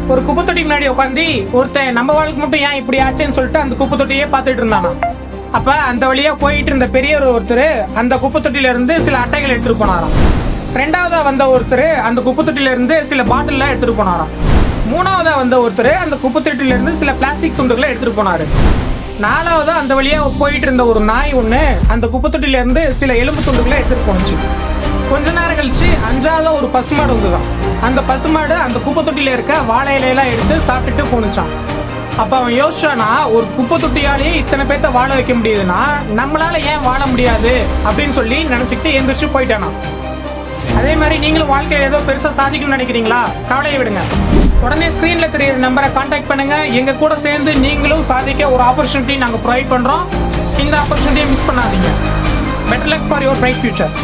ஒரு குப்பை தொட்டி முன்னாடி உட்காந்து ஒருத்தன் நம்ம வாழ்க்கை மட்டும் ஏன் இப்படி ஆச்சுன்னு சொல்லிட்டு அந்த குப்பை தொட்டியே பார்த்துட்டு இருந்தானா. அப்ப அந்த வழியா போயிட்டு இருந்த பெரியவர் ஒருத்தர் அந்த குப்பை தொட்டில இருந்து சில அட்டைகள் எடுத்துட்டு போனாராம். ரெண்டாவதா வந்த ஒருத்தர் அந்த குப்பை தொட்டில இருந்து சில பாட்டில் எடுத்துட்டு போனாராம். மூணாவதா வந்த ஒருத்தர் அந்த குப்பை தொட்டில இருந்து சில பிளாஸ்டிக் துண்டுகளை எடுத்துட்டு போனாரு. நாலாவதா அந்த வழியா போயிட்டு இருந்த ஒரு நாய் ஒண்ணு அந்த குப்பை தொட்டில இருந்து சில எலும்பு துண்டுகளை எடுத்துட்டு போனுச்சு. கொஞ்ச நேரம் கழிச்சு அஞ்சாவது ஒரு பசுமாடு வந்துதான். அந்த பசுமாடு அந்த குப்பை தொட்டில இருக்க வாழை இலையெல்லாம் எடுத்து சாப்பிட்டுட்டு போனுச்சான். அப்ப அவன் யோசிச்சானா, ஒரு குப்பை தொட்டியாலேயே இத்தனை பேர்த்த வாழ வைக்க முடியுதுன்னா நம்மளால ஏன் வாழ முடியாது அப்படின்னு சொல்லி நினைச்சுக்கிட்டு எந்திரிச்சு போயிட்டானா. அதே மாதிரி நீங்களும் வாழ்க்கையில ஏதோ பெருசா சாதிக்கணும்னு நினைக்கிறீங்களா? கவலையை விடுங்க. உடனே ஸ்கிரீன்ல தெரியுற நம்பரை கான்டாக்ட் பண்ணுங்க. எங்க கூட சேர்ந்து நீங்களும் சாதிக்க ஒரு ஆப்பர்ச்சுனிட்டி நாங்க ப்ரொவைட் பண்றோம். இந்த ஆப்பர்ச்சுனிட்டியை மிஸ் பண்ணாதீங்க. Better luck for your bright future.